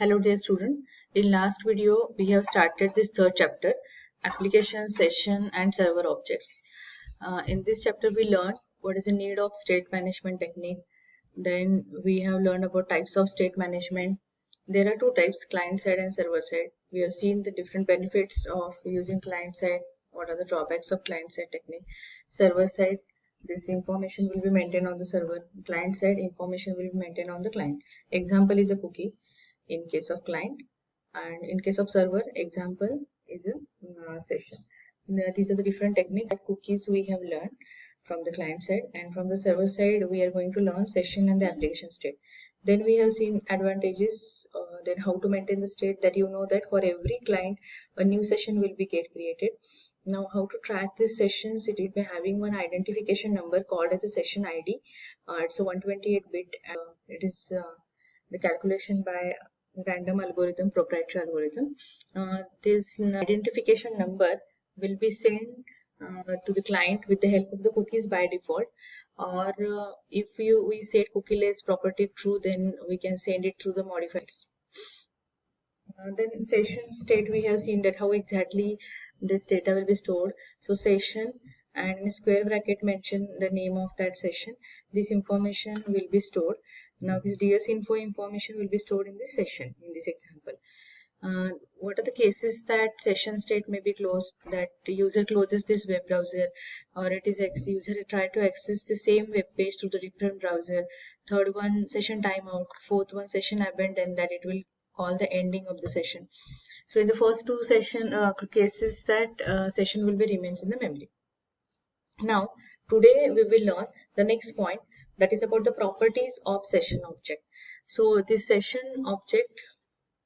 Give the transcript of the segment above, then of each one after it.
Hello dear student, in last video we have started this third chapter, application, session and server objects. In this chapter we learned what is the need of state management technique. Then we have learned about types of state management. There are two types, client side and server side. We have seen the different benefits of using client side, what are the drawbacks of client side technique. Server side, this information will be maintained on the server. Client side, information will be maintained on the client. Example is a cookie in case of client, and in case of server, example is a session. Now, these are the different techniques that cookies we have learned from the client side, and from the server side we are going to learn session and the application state. Then we have seen advantages, then how to maintain the state, that you know that for every client a new session will be created. Now how to track these sessions, it will be having one identification number called as a session ID. It's a 128 bit. It is the calculation by random algorithm, proprietary algorithm. This identification number will be sent to the client with the help of the cookies by default, or if we set cookieless property true, then we can send it through the modifiers. Then session state, we have seen that how exactly this data will be stored. So session, and in square bracket mention the name of that session. This information will be stored. Now this DS info information will be stored in this session in this example. What are the cases that session state may be closed, that the user closes this web browser, or it is user try to access the same web page through the different browser. Third one, session timeout. Fourth one, session abandoned, that it will call the ending of the session. So in the first two session cases, that session will be remains in the memory. Now today we will learn the next point, that is about the properties of session object. So this session object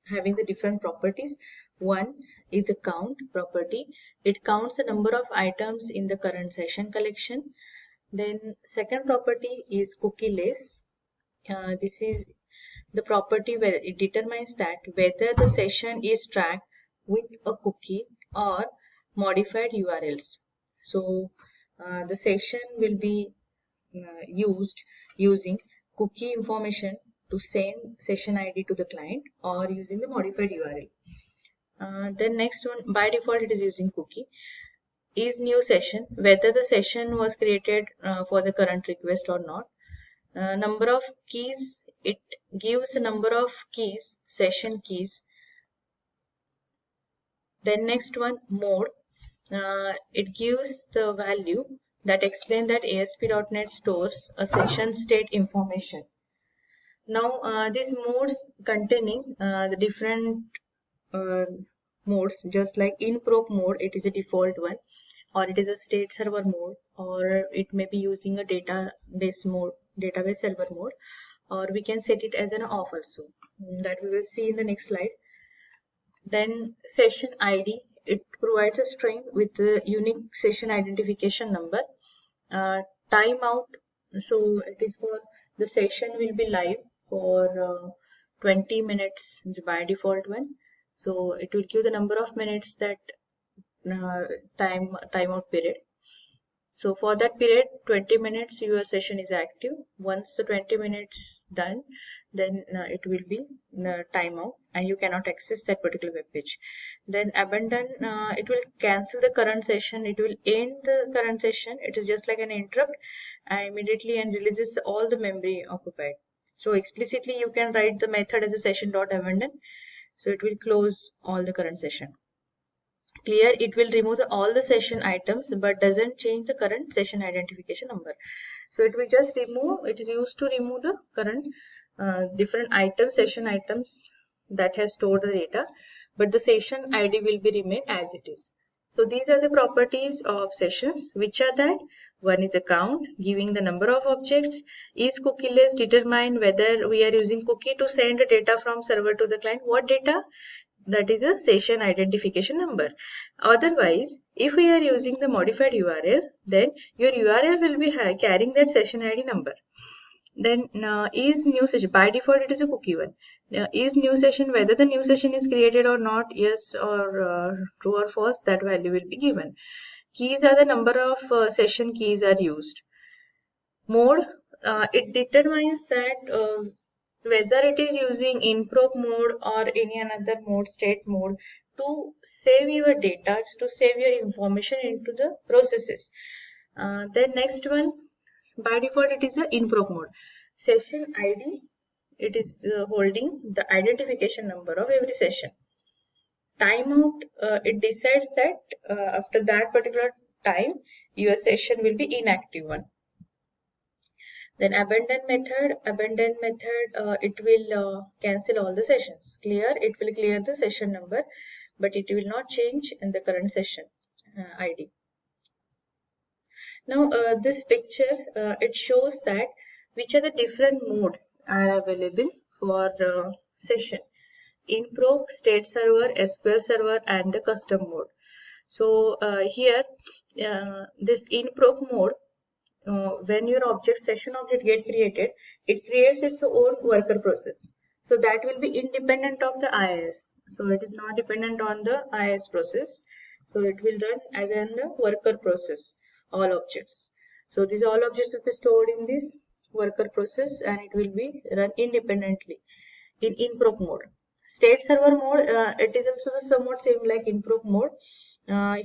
having the different properties. One is a count property. It counts the number of items in the current session collection. Then second property is cookieless. This is the property where it determines that whether the session is tracked with a cookie or modified URLs. So the session will be used using cookie information to send session ID to the client, or using the modified URL. Then next one, by default it is using cookie. Is new session, whether the session was created for the current request or not. Number of keys, it gives a number of keys, session keys. Then next one, mode, it gives the value that explain that ASP.NET stores a session state information. Now these modes containing the different modes, just like in prop mode, it is a default one, or it is a state server mode, or it may be using a database mode, database server mode, or we can set it as an off also. That we will see in the next slide. Then session ID, it provides a string with the unique session identification number. Timeout, so it is for the session will be live for 20 minutes by default one. So it will give the number of minutes that timeout period. So for that period, 20 minutes your session is active. Once the 20 minutes done, then it will be timeout and you cannot access that particular web page. Then abandon, it will cancel the current session, it will end the current session. It is just like an interrupt and immediately and releases all the memory occupied. So explicitly you can write the method as a session.abandon. So it will close all the current session. Clear, it will remove all the session items but doesn't change the current session identification number. So it will just remove, it is used to remove the current different items, session items that has stored the data, but the session ID will be remain as it is. So these are the properties of sessions, which are that one is a count, giving the number of objects. Is cookieless, determine whether we are using cookie to send data from server to the client. What data? That is a session identification number. Otherwise, if we are using the modified URL, then your URL will be carrying that session ID number. Then is new session, by default it is a cookie one. Is new session, whether the new session is created or not, yes or true or false, that value will be given. Keys are the number of session keys are used. Mode, it determines that whether it is using in-prog mode or any another mode, state mode, to save your data, to save your information into the processes. Then next one, by default it is the in-prog mode. Session ID, it is holding the identification number of every session. Timeout, it decides that after that particular time your session will be inactive one. Then abandon method, it will cancel all the sessions. Clear, it will clear the session number, but it will not change in the current session ID. Now this picture, it shows that which are the different modes are available for session: in-prog, state server, SQL server, and the custom mode. So here this in-prog mode, when your session object get created, it creates its own worker process. So that will be independent of the IIS. So it is not dependent on the IIS process. So it will run as a worker process, all objects. So these all objects will be stored in this worker process and it will be run independently in in-prog mode. State server mode, it is also the somewhat same like in-prog mode.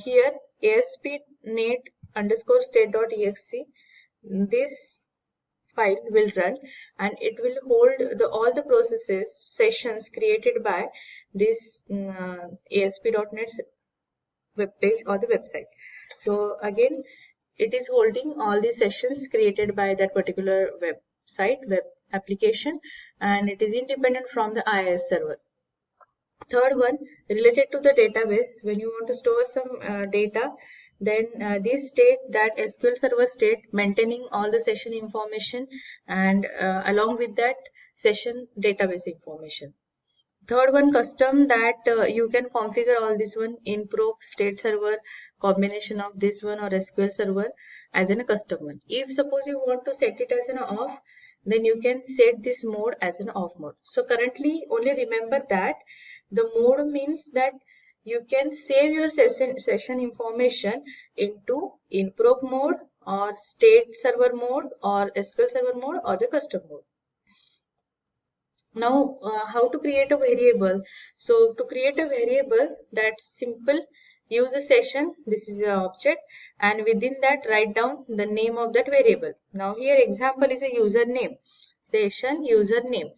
Here ASP.NET underscore state.exe, this file will run and it will hold all the processes sessions created by this ASP.NET web page or the website. So again, it is holding all the sessions created by that particular website, web application, and it is independent from the IIS server. Third one, related to the database, when you want to store some data, then this state, that SQL server state, maintaining all the session information and along with that session database information. Third one, custom, that you can configure all this one in-prog, state server, combination of this one or SQL server as in a custom one. If suppose you want to set it as an off, then you can set this mode as an off mode. So currently only remember that the mode means that you can save your session information into in-prog mode or state server mode or SQL server mode or the custom mode. Now how to create a variable? So to create a variable, that's simple. Use a session, this is an object, and within that write down the name of that variable. Now here example is a username. Session username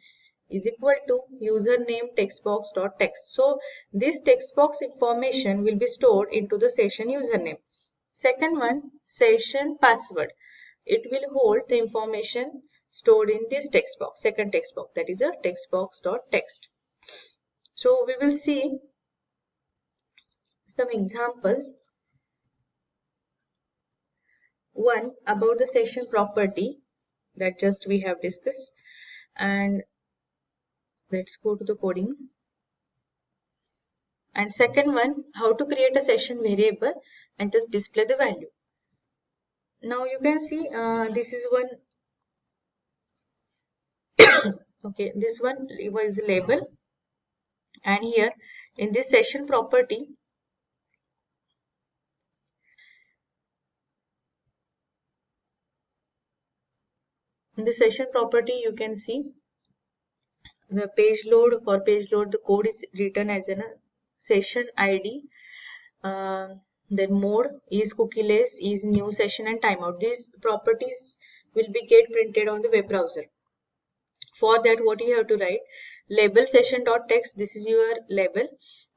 is equal to username textbox.text. So this textbox information will be stored into the session username. Second one, session password. It will hold the information stored in this text box, second text box, that is a textbox.text. So we will see some examples. One, about the session property that just we have discussed, and let's go to the coding. And second one, how to create a session variable and just display the value. Now you can see this is one. Okay, this one was label, and here in this session property, in the session property you can see the page load. For page load, the code is written as a session ID. Then mode is cookieless, is new session, and timeout. These properties will be get printed on the web browser. For that, what you have to write, label session.text, this is your label,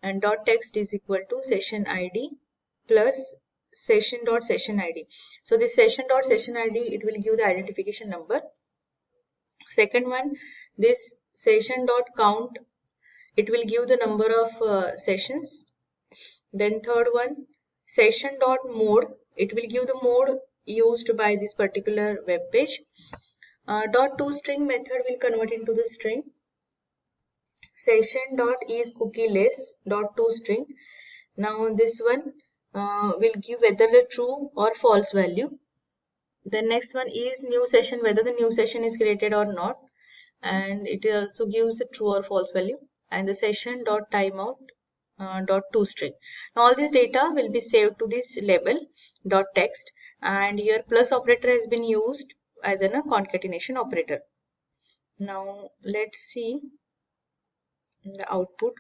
and .text is equal to session ID plus session.session ID. So this session.session ID, it will give the identification number. Second one, this session.count, it will give the number of sessions. Then third one, session.mode, it will give the mode used by this particular web page. .toString method will convert into the string. Session.is cookieless .toString. Now this one will give whether the true or false value. The next one is new session, whether the new session is created or not, and it also gives a true or false value. And the session.timeout .toString. Now all this data will be saved to this label .text, and your plus operator has been used as a concatenation operator. Now let's see the output.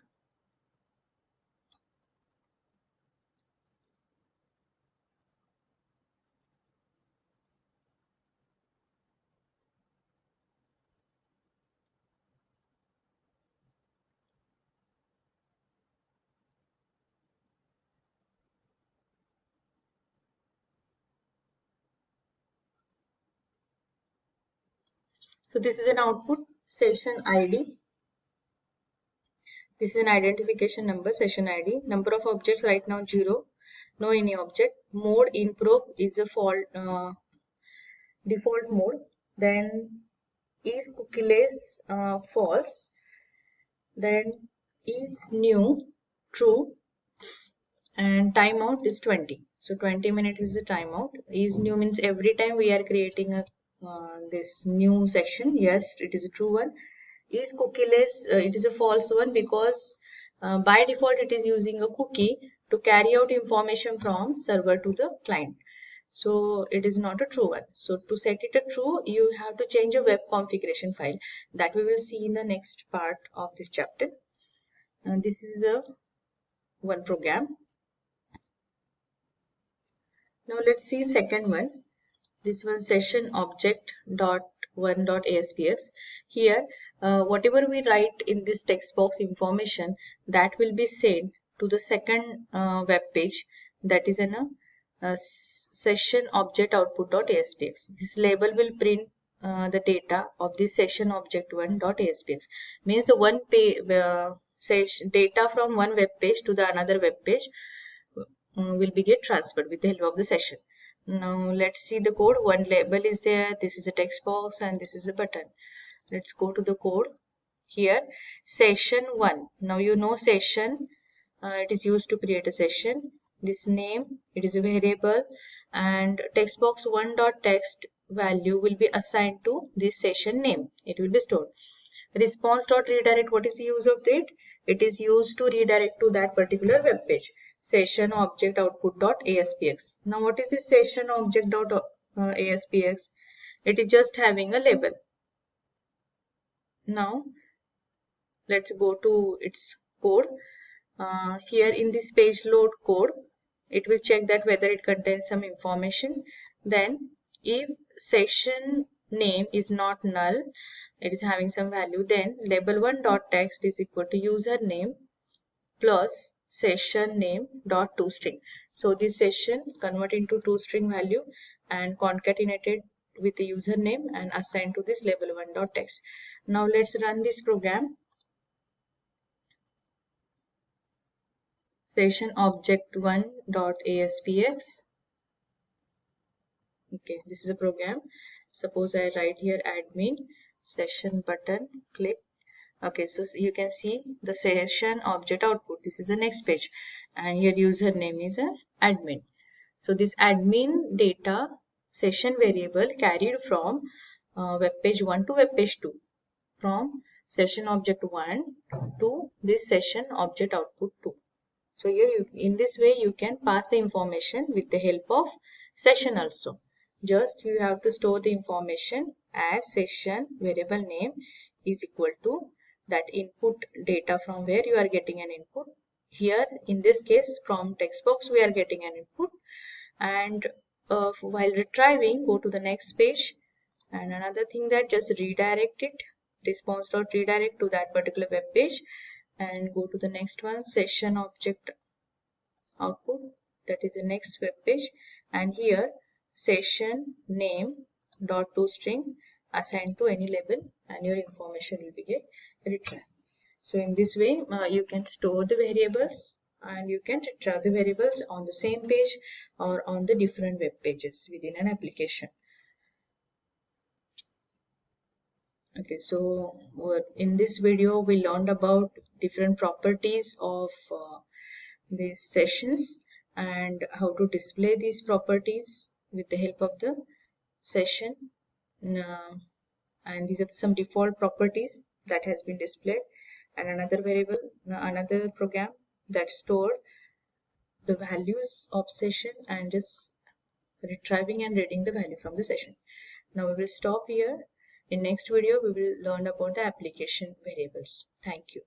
So this is an output, session ID. This is an identification number, session ID. Number of objects right now 0. No any object. Mode in probe is a default mode. Then is cookieless false. Then is new true, and timeout is 20. So 20 minutes is the timeout. Is new means every time we are creating a this new session. Yes, it is a true one. Is cookieless, it is a false one because by default it is using a cookie to carry out information from server to the client. So it is not a true one. So to set it a true, you have to change a web configuration file that we will see in the next part of this chapter. And this is a one program. Now let's see second one. This one, session object dot one dot ASPX. Here, whatever we write in this text box information, that will be sent to the second web page, that is in a session object output dot ASPX. This label will print the data of this session object one dot ASPX. Means the one page data from one web page to the another web page will be get transferred with the help of the session. Now let's see the code. One label is there, this is a text box, and this is a button. Let's go to the code. Here, session 1. Now you know session, it is used to create a session. This name, it is a variable, and text box 1 dot text value will be assigned to this session name. It will be stored. Response dot redirect, what is the use of it? It is used to redirect to that particular web page. Session object output dot ASPX. Now what is this session object dot ASPX? It is just having a label. Now let's go to its code. Here in this page load code, it will check that whether it contains some information. Then if session name is not null, it is having some value, then label1 dot text is equal to username plus session name dot toString. So this session convert into toString value and concatenated with the username and assigned to this label1 dot text. Now let's run this program. Session object 1 dot ASPX. Okay, this is a program. Suppose I write here admin session button, click. Okay, so you can see the session object output. This is the next page, and your username is an admin. So this admin data session variable carried from web page 1 to web page 2, from session object 1 to this session object output 2. So here in this way you can pass the information with the help of session also. Just you have to store the information as session variable name is equal to that input data from where you are getting an input. Here in this case from text box we are getting an input, and while retrieving go to the next page, and another thing that just redirect it, response dot redirect to that particular web page, and go to the next one, session object output, that is the next web page, and here session name dot toString assigned to any label, and your information will be get retrieved. So in this way you can store the variables and you can retrieve the variables on the same page or on the different web pages within an application. Okay, so in this video we learned about different properties of these sessions and how to display these properties with the help of the session. And these are some default properties that has been displayed, and another variable, another program that store the values of session and just retrieving and reading the value from the session. Now we will stop here In next video, we will learn about the application variables. Thank you.